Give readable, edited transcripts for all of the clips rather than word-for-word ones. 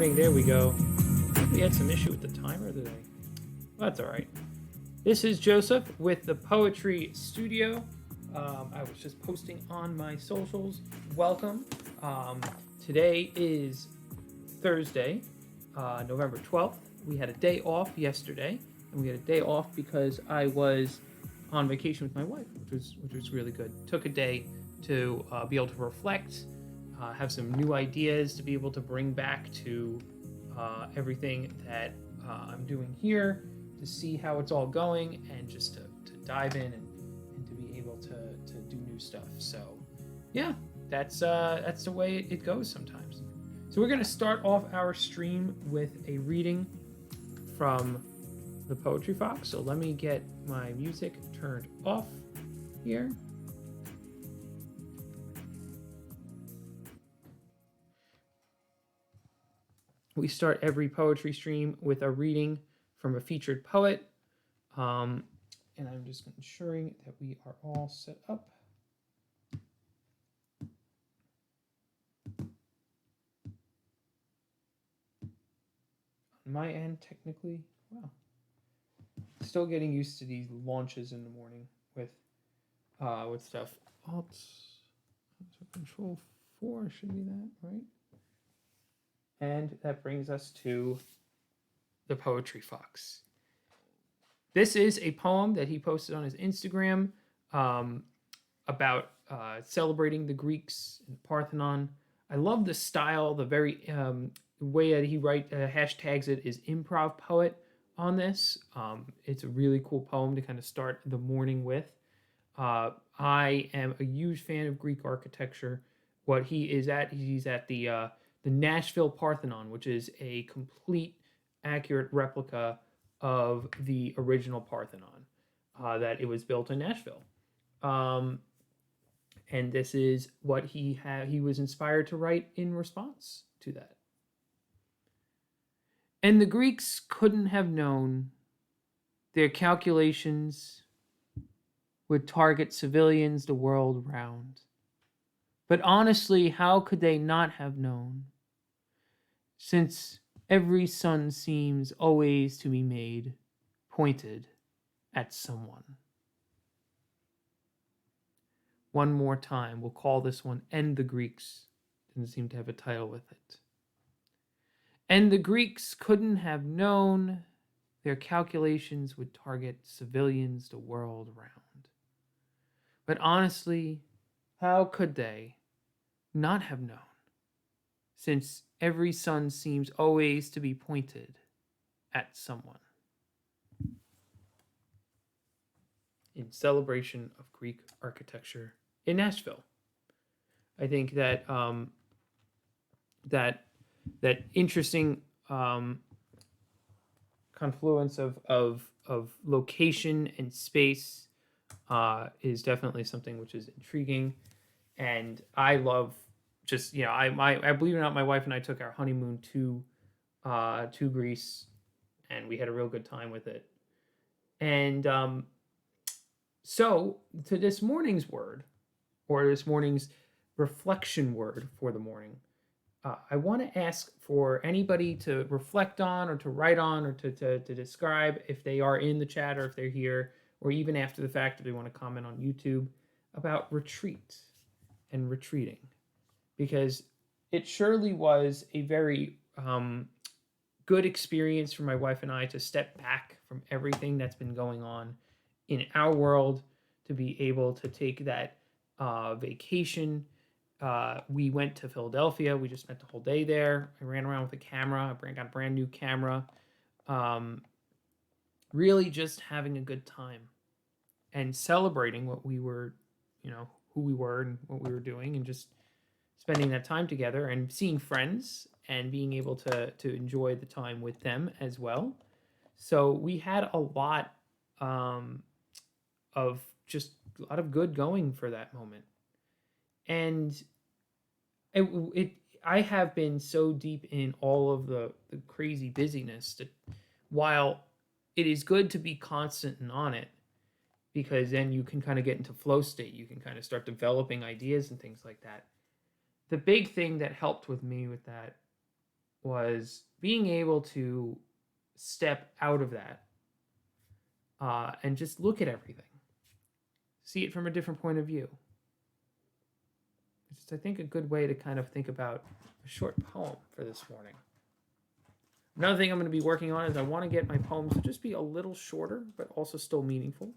morning. There we go. We had some issue with the timer today. Well, that's all right. This is Joseph with the Poetry Studio. I was just posting on my socials. Welcome. Today is Thursday, November 12th. We had a day off yesterday, and we had a day off because I was on vacation with my wife, which was really good. Took a day to be able to reflect, have some new ideas to be able to bring back to everything that I'm doing here, to see how it's all going, and just to dive in and to be able to do new stuff. So yeah, that's the way it goes sometimes. So we're going to start off our stream with a reading from the Poetry Fox. So let me get my music turned off here. We start every poetry stream with a reading from a featured poet. And I'm just ensuring that we are all set up. On my end, technically, wow. Still getting used to these launches in the morning with stuff. Alt, so Control 4 should be that, right? And that brings us to the Poetry Fox. This is a poem that he posted on his Instagram about celebrating the Greeks and the Parthenon. I love the style, the very way that he hashtags it is improv poet on this. It's a really cool poem to kind of start the morning with. I am a huge fan of Greek architecture. What he is at, he's at the Nashville Parthenon, which is a complete, accurate replica of the original Parthenon, that it was built in Nashville. And this is what he was inspired to write in response to that. And the Greeks couldn't have known their calculations would target civilians the world round. But honestly, how could they not have known? Since every sun seems always to be made pointed at someone. One more time, we'll call this one "And the Greeks." Didn't seem to have a title with it. And the Greeks couldn't have known their calculations would target civilians the world round. But honestly, how could they not have known? Since every sun seems always to be pointed at someone. In celebration of Greek architecture in Nashville. I think that that interesting confluence of location and space is definitely something which is intriguing, and I love just, I believe it or not, my wife and I took our honeymoon to Greece, and we had a real good time with it. And so to this morning's word, or this morning's reflection word for the morning, I want to ask for anybody to reflect on, or to write on, or to describe, if they are in the chat or if they're here, or even after the fact if they want to comment on YouTube, about retreat and retreating. Because it surely was a very good experience for my wife and I to step back from everything that's been going on in our world, to be able to take that vacation. We went to Philadelphia. We just spent the whole day there. I ran around with a camera. I got a brand new camera. Really just having a good time and celebrating what we were, who we were and what we were doing, and just spending that time together and seeing friends and being able to enjoy the time with them as well. So we had a lot of good going for that moment. And I have been so deep in all of the crazy busyness that, while it is good to be constant and on it, because then you can kind of get into flow state, you can kind of start developing ideas and things like that. The big thing that helped with me with that was being able to step out of that and just look at everything, see it from a different point of view. It's just, I think, a good way to kind of think about a short poem for this morning. Another thing I'm going to be working on is I want to get my poems to just be a little shorter, but also still meaningful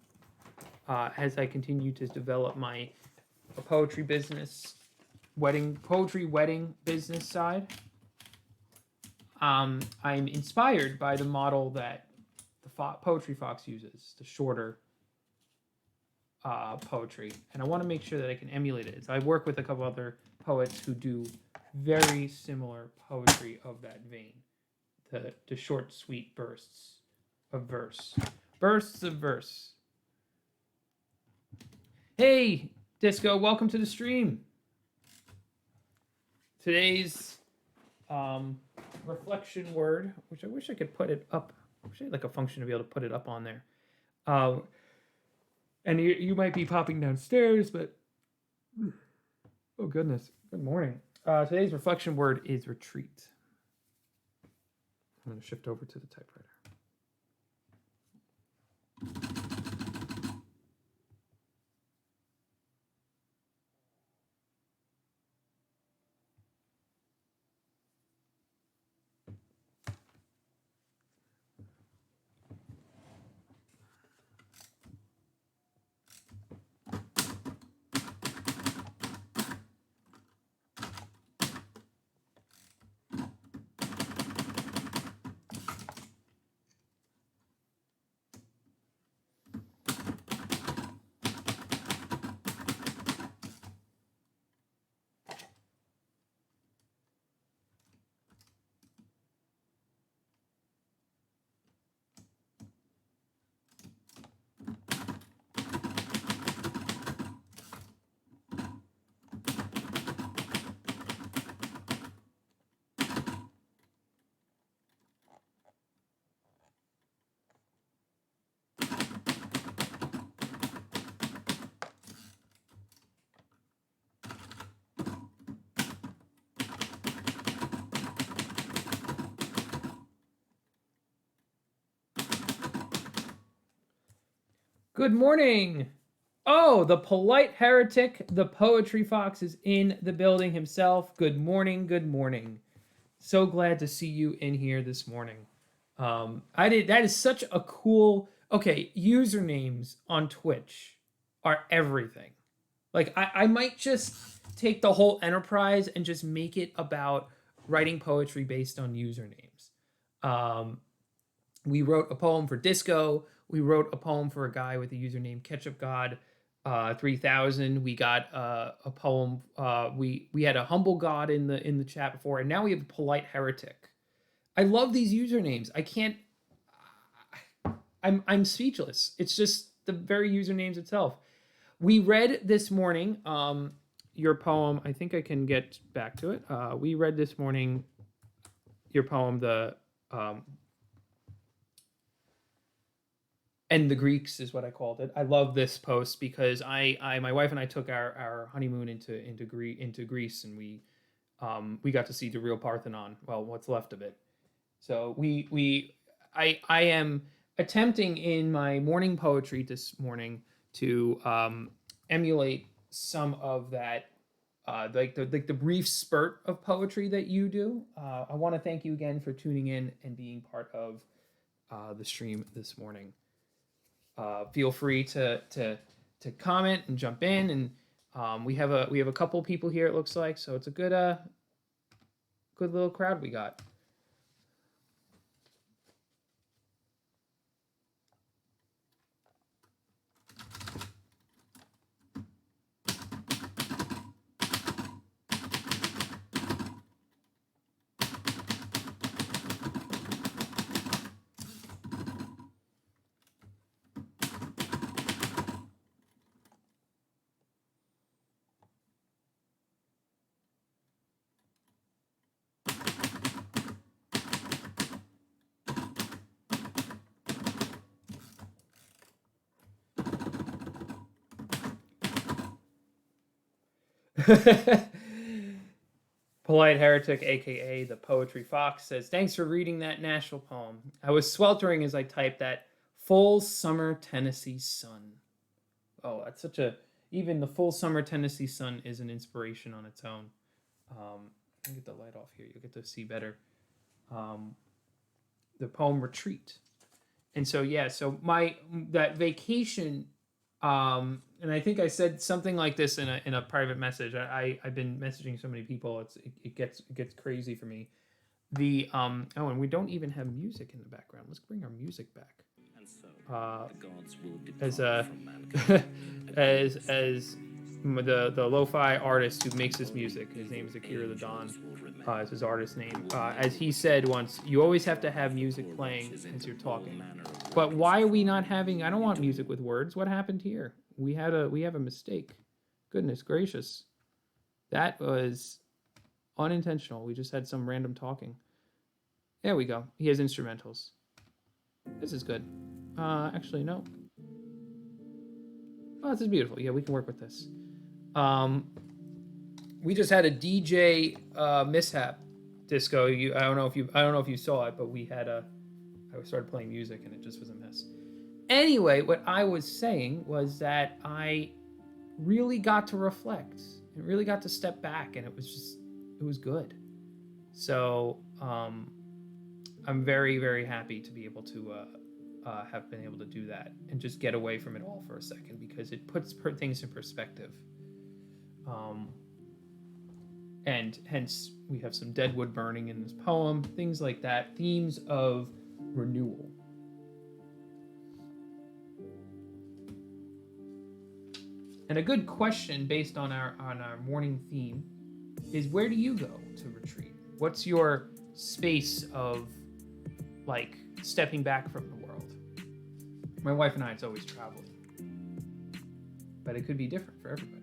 as I continue to develop my poetry business, poetry wedding business side. I'm inspired by the model that the Poetry Fox uses, the shorter poetry, and I want to make sure that I can emulate it. So I work with a couple other poets who do very similar poetry of that vein, the short, sweet bursts of verse. Bursts of verse. Hey, Disco, welcome to the stream. Today's reflection word, which I wish I could put it up. I wish I had like a function to be able to put it up on there. And you might be popping downstairs, but oh goodness, good morning. Today's reflection word is retreat. I'm going to shift over to the typewriter. Good morning. Oh, the polite heretic, the poetry fox is in the building himself. Good morning, good morning. So glad to see you in here this morning. That is such a cool, okay, usernames on Twitch are everything. Like I might just take the whole enterprise and just make it about writing poetry based on usernames. We wrote a poem for Disco. We wrote a poem for a guy with the username Ketchup God 3000. We got a poem. We had a humble God in the chat before, and now we have a polite heretic. I love these usernames. I can't. I'm speechless. It's just the very usernames itself. We read this morning your poem. I think I can get back to it. We read this morning your poem, the and the Greeks is what I called it. I love this post because my wife and I took our honeymoon into Greece, and we got to see the real Parthenon. Well, what's left of it. So I am attempting in my morning poetry this morning to emulate some of that, like the brief spurt of poetry that you do. I want to thank you again for tuning in and being part of the stream this morning. Feel free to comment and jump in, and we have a couple people here, it looks like, so it's a good little crowd we got. Polite Heretic, aka the Poetry Fox, says, "Thanks for reading that national poem. I was sweltering as I typed that. Full summer Tennessee sun." Oh, that's such a. Even the full summer Tennessee sun is an inspiration on its own. Let me get the light off here. You'll get to see better. The poem Retreat. And so, yeah, so that vacation, and I think I said something like this in a private message. I've been messaging so many people, it gets crazy for me. And we don't even have music in the background. Let's bring our music back. As the lo-fi artist who makes this music, his name is Akira the Don, is his artist name. As he said once, you always have to have music playing as you're talking. But why are we not having? I don't want music with words. What happened here? We have a mistake. Goodness gracious, that was unintentional. We just had some random talking. There we go. He has instrumentals. This is good. Actually, no. Oh, this is beautiful. Yeah, we can work with this. We just had a DJ mishap, Disco. I don't know if you saw it, but I started playing music and it just was a mess. Anyway, what I was saying was that I really got to reflect and really got to step back, and it was good. So I'm very, very happy to be able to have been able to do that and just get away from it all for a second, because it puts things in perspective. And hence we have some dead wood burning in this poem, things like that, themes of renewal. And a good question based on our morning theme is, where do you go to retreat? What's your space of like stepping back from the world? My wife and I, it's always traveling, but it could be different for everybody.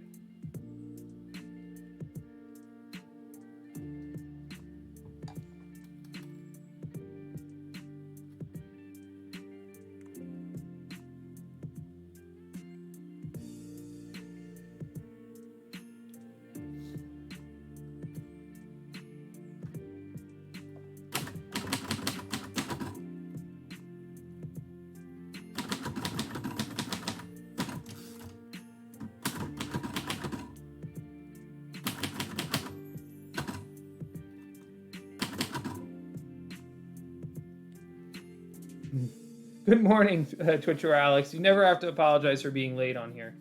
Good morning, Twitcher Alex. You never have to apologize for being late on here.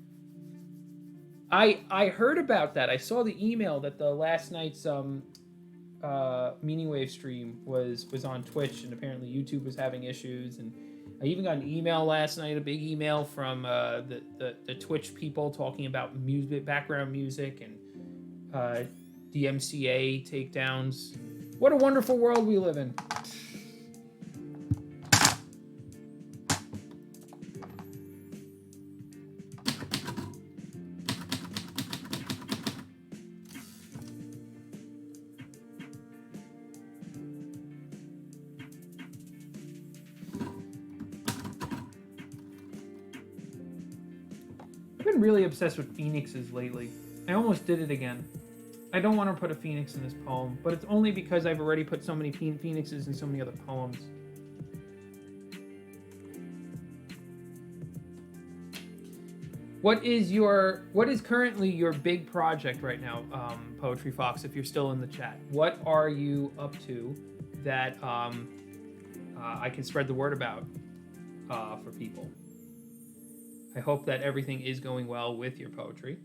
I heard about that. I saw the email that the last night's Meaning Wave stream was on Twitch, and apparently YouTube was having issues. And I even got an email last night, a big email from the Twitch people talking about music, background music, and DMCA takedowns. What a wonderful world we live in. Really obsessed with phoenixes lately. I almost did it again. I don't want to put a phoenix in this poem, but it's only because I've already put so many phoenixes in so many other poems. What is currently your big project right now, Poetry Fox, if you're still in the chat? What are you up to that I can spread the word about for people? I hope that everything is going well with your poetry.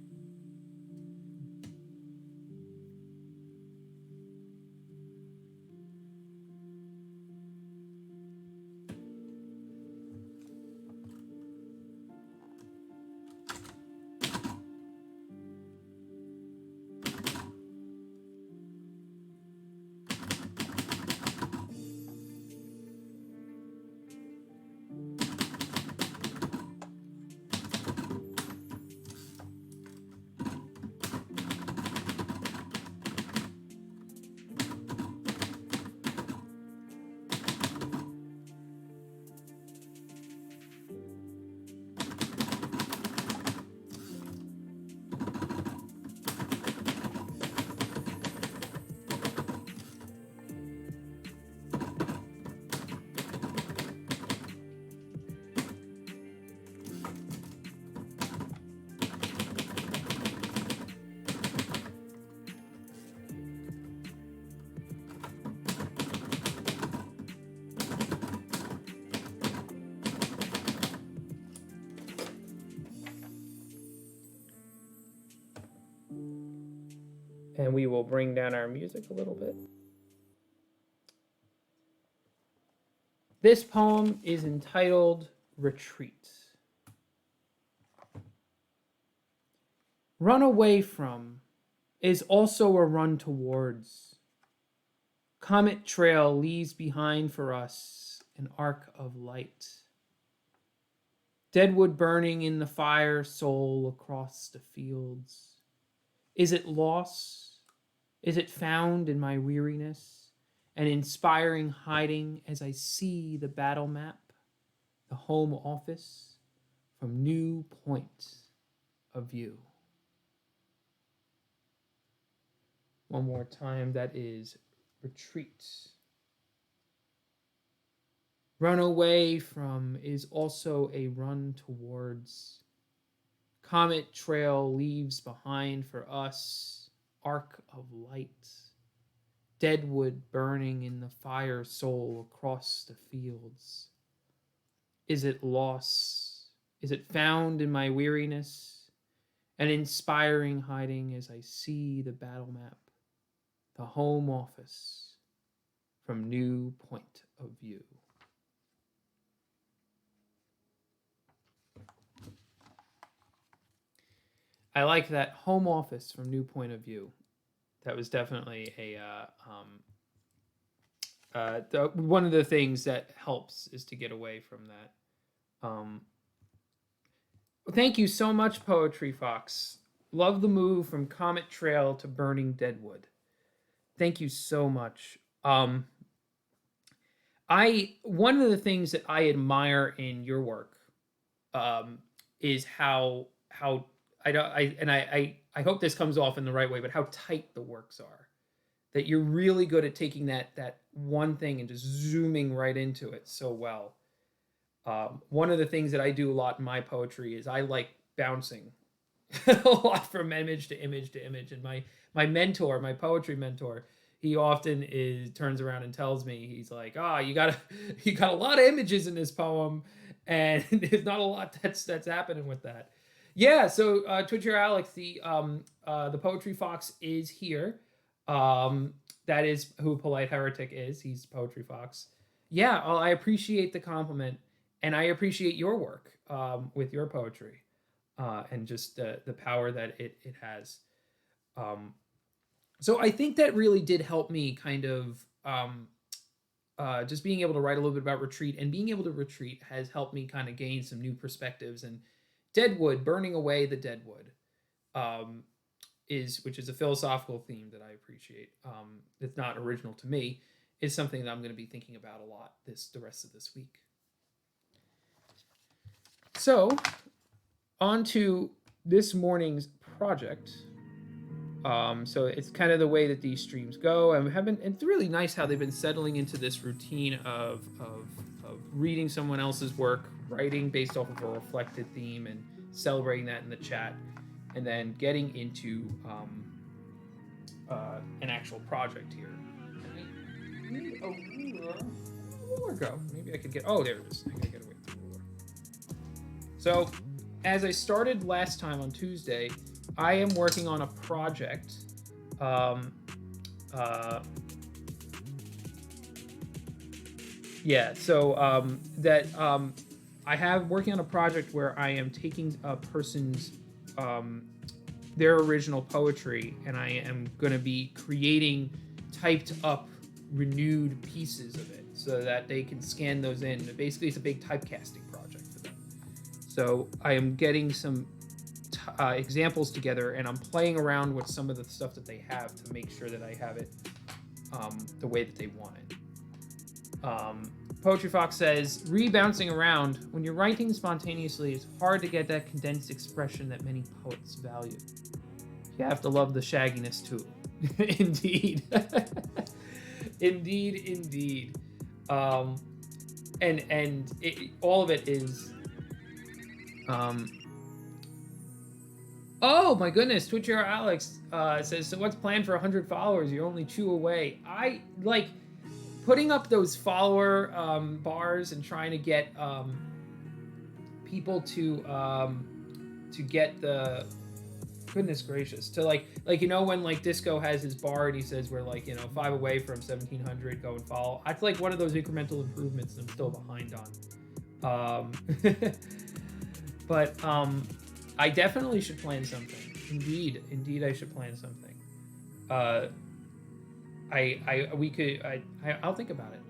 And we will bring down our music a little bit. This poem is entitled Retreat. Run away from is also a run towards. Comet trail leaves behind for us an arc of light. Deadwood burning in the fire soul across the fields. Is it loss? Is it found in my weariness? An inspiring hiding as I see the battle map, the home office, from new point of view. One more time, that is retreat. Run away from is also a run towards. Comet trail leaves behind for us arc of light. Deadwood burning in the fire soul across the fields. Is it loss? Is it found in my weariness? An inspiring hiding as I see the battle map, the home office, from new point of view. I like that, home office from new point of view. That was definitely one of the things that helps is to get away from that. Thank you so much, Poetry Fox. Love the move from Comet Trail to Burning Deadwood. Thank you so much. One of the things that I admire in your work is how I hope this comes off in the right way, but how tight the works are. That you're really good at taking that one thing and just zooming right into it so well. One of the things that I do a lot in my poetry is I like bouncing a lot from image to image to image. And my mentor, my poetry mentor, he often turns around and tells me, he's like, you got a lot of images in this poem, and there's not a lot that's happening with that. Yeah, so Twitcher Alex, the Poetry Fox is here. That is who Polite Heretic is. He's Poetry Fox. Yeah, I appreciate the compliment, and I appreciate your work with your poetry, and just the power that it has. So I think that really did help me kind of just being able to write a little bit about retreat, and being able to retreat has helped me kind of gain some new perspectives. And Deadwood, burning away the Deadwood, which is a philosophical theme that I appreciate. It's not original to me. Is something that I'm going to be thinking about a lot the rest of this week. So, on to this morning's project. So it's kind of the way that these streams go, and it's really nice how they've been settling into this routine of reading someone else's work, writing based off of a reflected theme, and celebrating that in the chat, and then getting into an actual project here. I need a ruler. Where'd the ruler go? Maybe I could get. Oh, there it is. I gotta get away from the ruler. So, as I started last time on Tuesday, I am working on a project. I have working on a project where I am taking a person's their original poetry, and I am going to be creating typed up, renewed pieces of it so that they can scan those in. Basically, it's a big typecasting project for them. So I am getting some examples together, and I'm playing around with some of the stuff that they have to make sure that I have it the way that they want it. Poetry Fox says, rebouncing around, when you're writing spontaneously, it's hard to get that condensed expression that many poets value. You have to love the shagginess too. Indeed. Indeed. All of it is oh my goodness, Twitcher Alex says, so what's planned for 100 followers? You're only 2 away. I like putting up those follower bars and trying to get people to get the Goodness gracious. To like you know when like Disco has his bar and he says we're like, you know, 5 away from 1700, go and follow. That's like one of those incremental improvements that I'm still behind on. But I definitely should plan something. Indeed I should plan something. I'll think about it.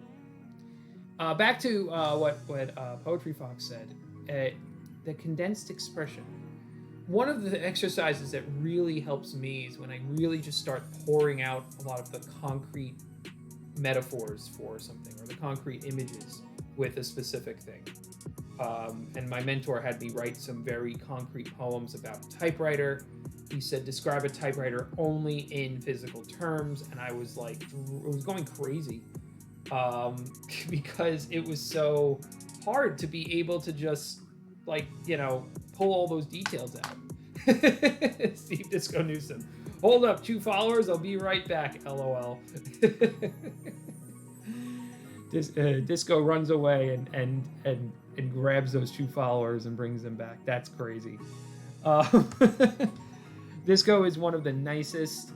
Back to what Poetry Fox said. The condensed expression. One of the exercises that really helps me is when I really just start pouring out a lot of the concrete metaphors for something or the concrete images with a specific thing. And my mentor had me write some very concrete poems about a typewriter. He said, describe a typewriter only in physical terms. And I was like, I was going crazy because it was so hard to be able to just like, you know, pull all those details out. Steve Disco Newsom. Hold up, 2 followers, I'll be right back, LOL. Disco runs away and grabs those 2 followers and brings them back. That's crazy. Disco is one of the nicest,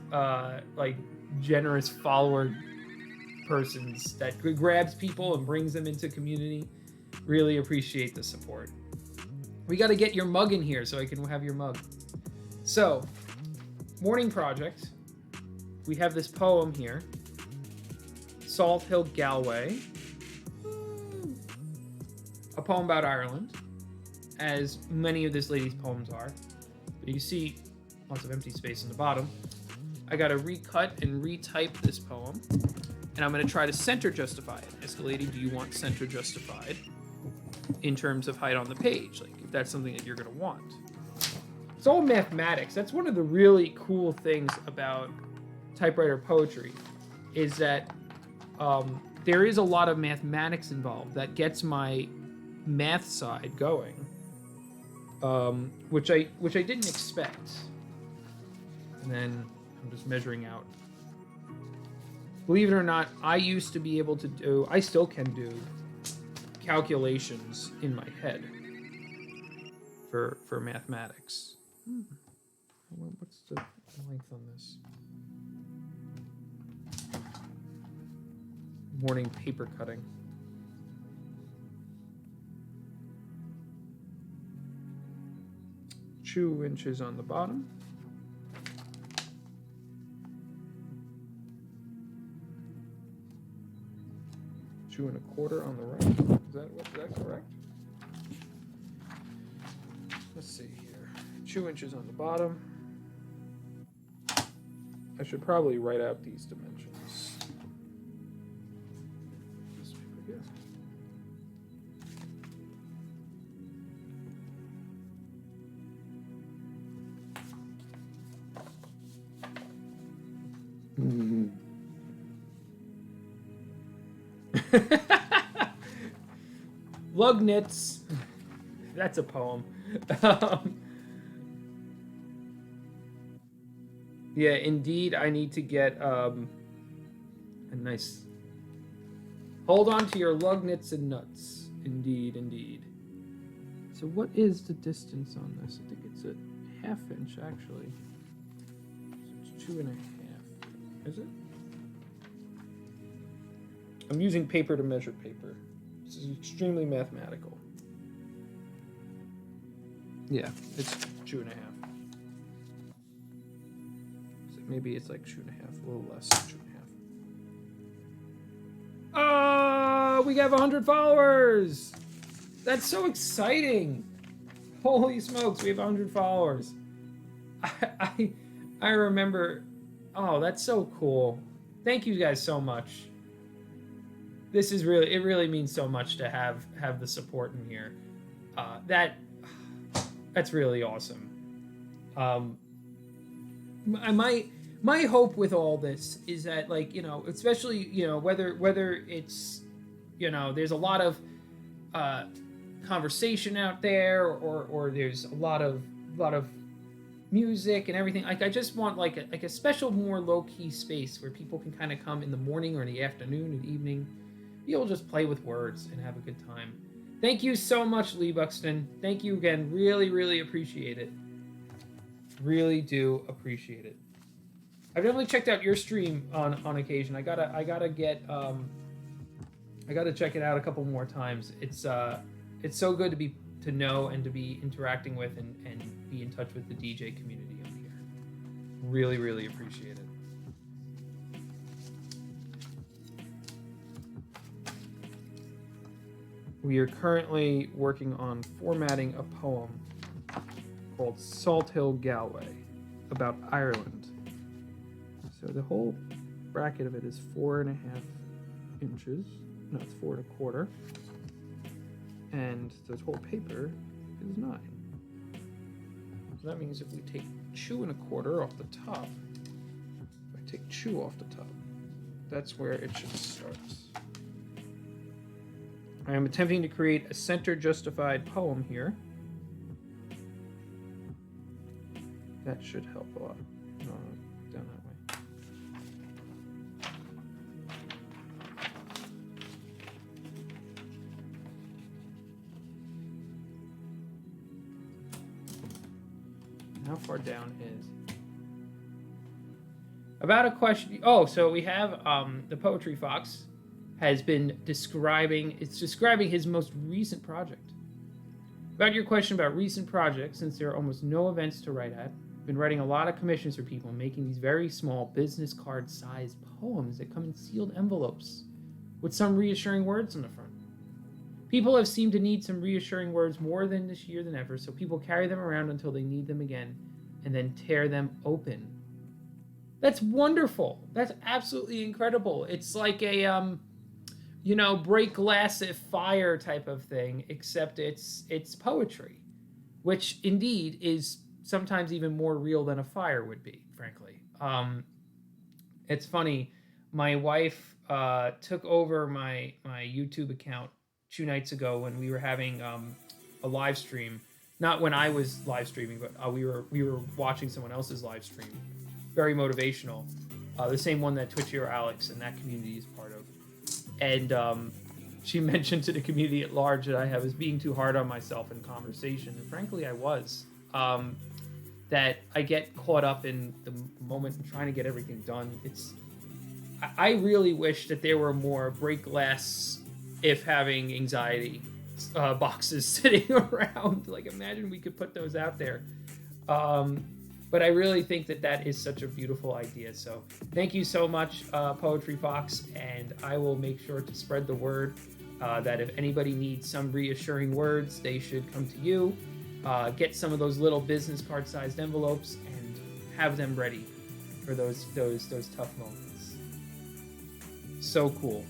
like, generous follower persons that grabs people and brings them into community. Really appreciate the support. We got to get your mug in here so I can have your mug. So, morning project. We have this poem here. Salt Hill Galway. A poem about Ireland, as many of this lady's poems are. But you see lots of empty space in the bottom. I got to recut and retype this poem, and I'm going to try to center justify it. Ask the lady, do you want center justified in terms of height on the page? Like, if that's something that you're going to want. It's all mathematics. That's one of the really cool things about typewriter poetry, is that there is a lot of mathematics involved that gets my math side going, which I didn't expect. And then I'm just measuring out. Believe it or not, I used to be able to do, I still can do calculations in my head for mathematics. What's the length on this? Morning paper cutting. Two inches on the bottom. Two and a quarter on the right. Is that correct? Let's see here. 2 inches on the bottom. I should probably write out these dimensions. This paper here. Lugnets. That's a poem. Yeah, indeed, I need to get a nice... Hold on to your lugnets and nuts. Indeed, indeed. So what is the distance on this? I think it's a 1/2 inch, actually. So it's 2 1/2. Is it? I'm using paper to measure paper. This is extremely mathematical. Yeah, it's 2 1/2. So maybe it's like 2 1/2, a little less than 2 1/2. Oh, we have 100 followers! That's so exciting! Holy smokes, we have 100 followers. I remember. Oh, that's so cool. Thank you guys so much. This is really, it really means so much to have the support in here. That's really awesome. My hope with all this is that, like, you know, especially, you know, whether it's, you know, there's a lot of conversation out there, or there's a lot of music and everything. Like, I just want like a special, more low-key space where people can kind of come in the morning or in the afternoon and evening. You'll just play with words and have a good time. Thank you so much, Lee Buxton. Thank you again. Really, really appreciate it. Really do appreciate it. I've definitely checked out your stream on occasion. I gotta check it out a couple more times. It's so good to know and to be interacting with and be in touch with the DJ community on here. Really, really appreciate it. We are currently working on formatting a poem called Salt Hill Galway about Ireland. So the whole bracket of it is 4.5 inches. No, it's 4.25. And the whole paper is 9. So that means if we take 2.25 off the top, if I take 2 off the top, that's where it should start. I am attempting to create a center-justified poem here. That should help a lot. Down that way. How far down is about a question? Oh, so we have the Poetry Fox has been describing his most recent project. About your question about recent projects, since there are almost no events to write at, I've been writing a lot of commissions for people, making these very small business card sized poems that come in sealed envelopes with some reassuring words on the front. People have seemed to need some reassuring words more than this year than ever, so people carry them around until they need them again and then tear them open. That's wonderful. That's absolutely incredible. It's like a break glass if fire type of thing, except it's poetry, which indeed is sometimes even more real than a fire would be, frankly. It's funny. My wife took over my YouTube account 2 nights ago when we were having a live stream. Not when I was live streaming, but we were watching someone else's live stream. Very motivational. The same one that Twitch Hero Alex and that community is part of. And she mentioned to the community at large that I was being too hard on myself in conversation. And frankly, I was. That I get caught up in the moment and trying to get everything done. I really wish that there were more break glass if having anxiety boxes sitting around. Like, imagine we could put those out there. But I really think that is such a beautiful idea. So thank you so much, Poetry Fox, and I will make sure to spread the word that if anybody needs some reassuring words, they should come to you. Get some of those little business card-sized envelopes and have them ready for those tough moments. So cool.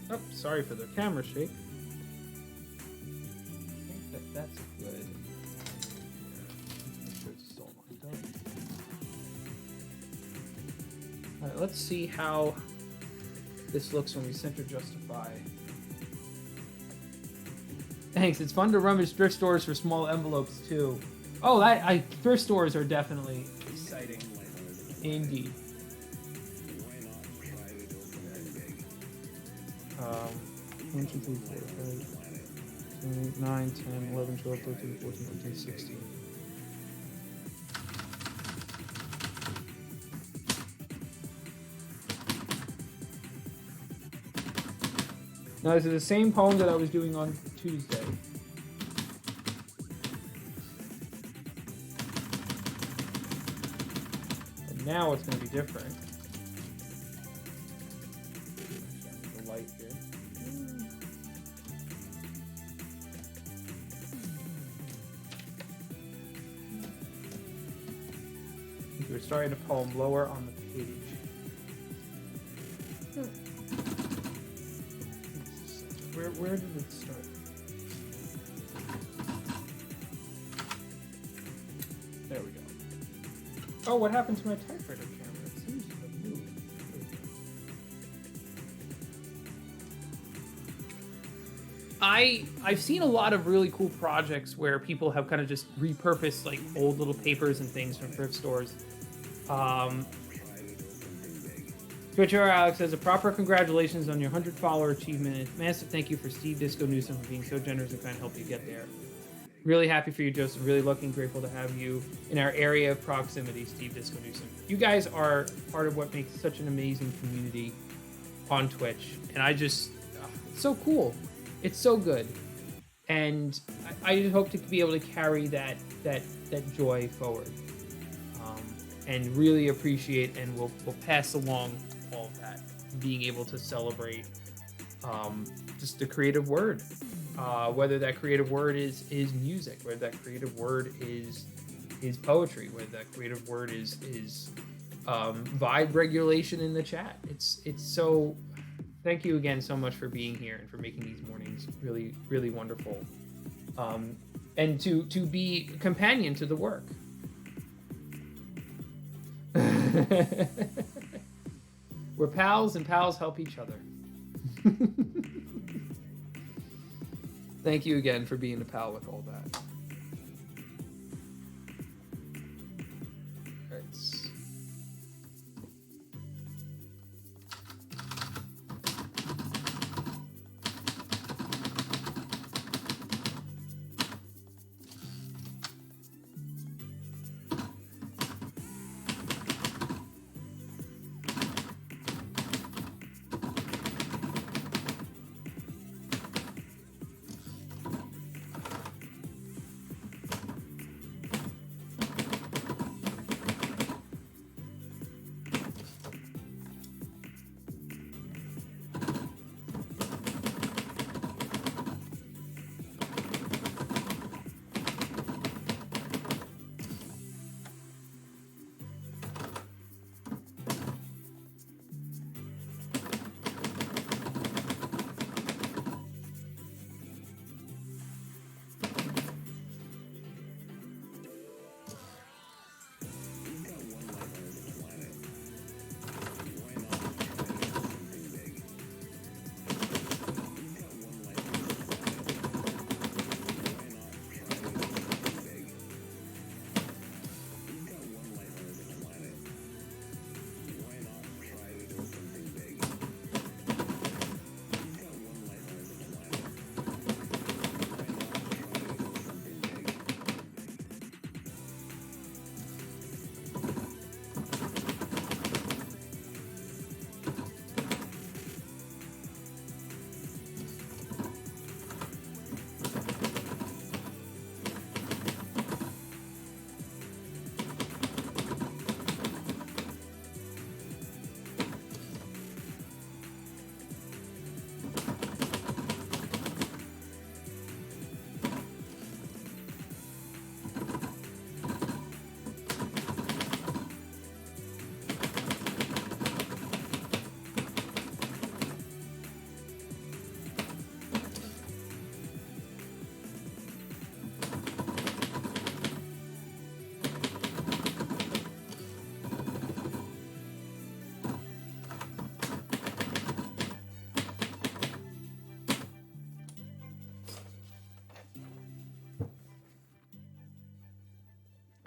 Oh, sorry for the camera shake. I think that's good. All right, let's see how this looks when we center justify. Thanks. It's fun to rummage thrift stores for small envelopes too. Oh, thrift stores are definitely exciting. Indeed. 1, 2, 3, 4, 5, 6, 9, 10, 11, 12, 13, 14, 15, 16. Now, this is the same poem that I was doing on Tuesday. And now it's going to be different. The light here. We're starting the poem lower on the page. Where did it start? There we go. Oh, what happened to my typewriter camera? It seems to have moved. I've seen a lot of really cool projects where people have kind of just repurposed like old little papers and ththings from thrift stores. Twitter Alex says a proper congratulations on your 100 follower achievement. Massive thank you for Steve Disco Newsom for being so generous and kind to help you get there. Really happy for you, Joseph. Really lucky and grateful to have you in our area of proximity, Steve Disco Newsom. You guys are part of what makes such an amazing community on Twitch, and it's so cool. It's so good, and I just hope to be able to carry that joy forward, and really appreciate, and we'll pass along all of that, being able to celebrate just the creative word, whether that creative word is music, whether that creative word is poetry, whether that creative word is vibe regulation in the chat. It's so. Thank you again so much for being here and for making these mornings really, really wonderful, and to be a companion to the work. We're pals, and pals help each other. Thank you again for being a pal with all that. All right.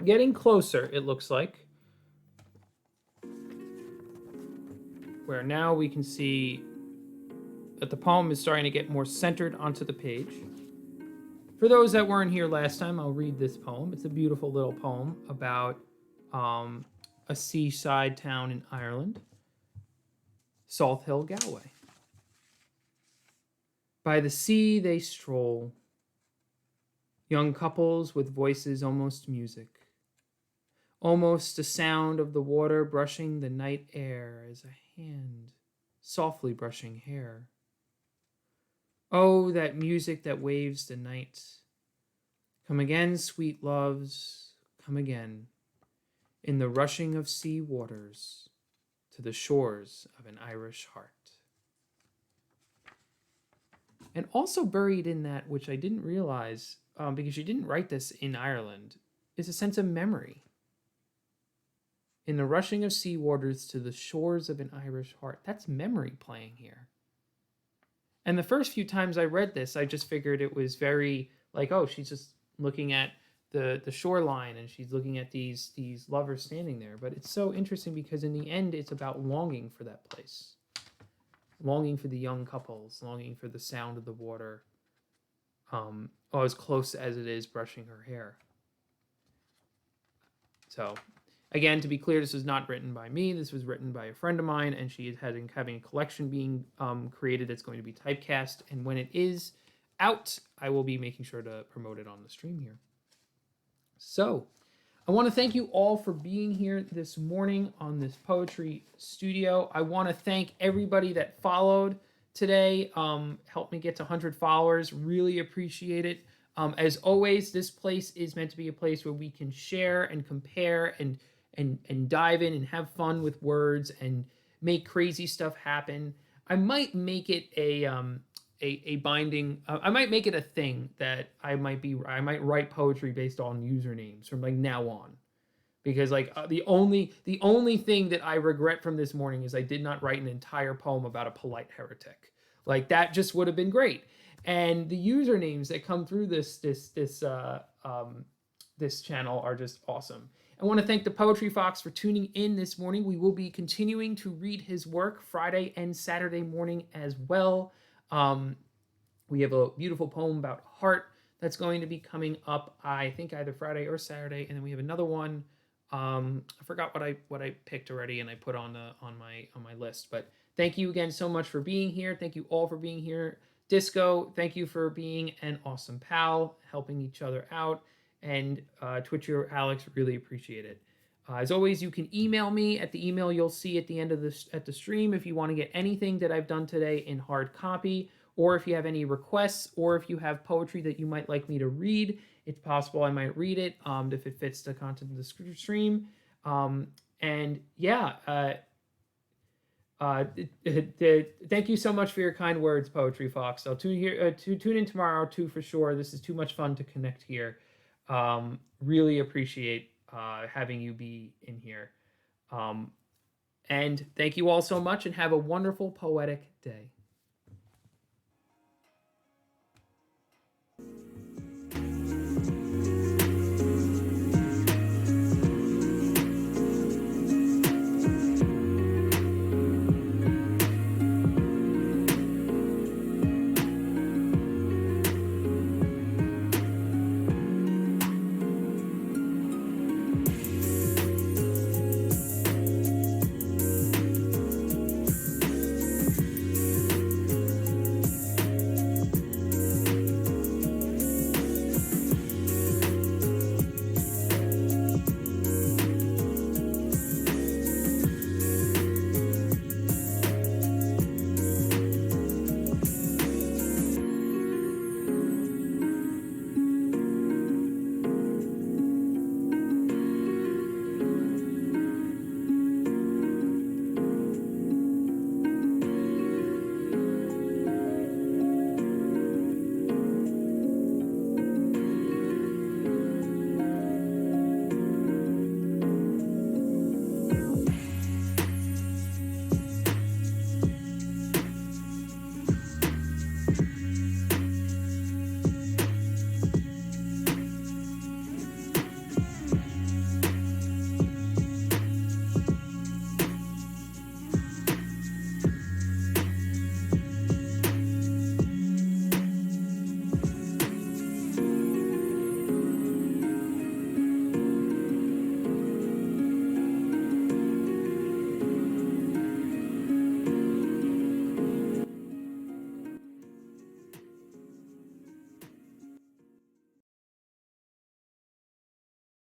Getting closer, it looks like, where now we can see that the poem is starting to get more centered onto the page. For those that weren't here last time, I'll read this poem. It's a beautiful little poem about a seaside town in Ireland, Salt Hill, Galway. By the sea they stroll, young couples with voices almost music, almost a sound of the water brushing the night air as a hand softly brushing hair. Oh, that music that waves the night. Come again, sweet loves, come again, in the rushing of sea waters to the shores of an Irish heart. And also buried in that, which I didn't realize, because she didn't write this in Ireland, is a sense of memory. In the rushing of sea waters to the shores of an Irish heart. That's memory playing here. And the first few times I read this, I just figured it was very like, oh, she's just looking at the shoreline and she's looking at these lovers standing there. But it's so interesting because in the end, it's about longing for that place. Longing for the young couples, longing for the sound of the water. as close as it is brushing her hair. So, again, to be clear, this was not written by me. This was written by a friend of mine, and she is having a collection being created that's going to be typecast. And when it is out, I will be making sure to promote it on the stream here. So, I want to thank you all for being here this morning on this poetry studio. I want to thank everybody that followed today. Helped me get to 100 followers. Really appreciate it. As always, this place is meant to be a place where we can share and compare and dive in and have fun with words and make crazy stuff happen. I might make it a binding. I might make it a thing that I might write poetry based on usernames from like now on, because like the only thing that I regret from this morning is I did not write an entire poem about a polite heretic. Like that just would have been great. And the usernames that come through this channel are just awesome. I want to thank the Poetry Fox for tuning in this morning. We will be continuing to read his work Friday and Saturday morning as well. We have a beautiful poem about heart that's going to be coming up, I think either Friday or Saturday, and then we have another one. I forgot what I picked already, and I put on my list. But thank you again so much for being here. Thank you all for being here. Disco, thank you for being an awesome pal, helping each other out. And Twitcher Alex, really appreciate it. As always, you can email me at the email you'll see at the end of the stream if you want to get anything that I've done today in hard copy, or if you have any requests, or if you have poetry that you might like me to read. It's possible I might read it if it fits the content of the stream. And yeah. Thank you so much for your kind words, Poetry Fox. I'll tune in tomorrow too for sure. This is too much fun to connect here. Really appreciate having you be in here. And thank you all so much, and have a wonderful poetic day.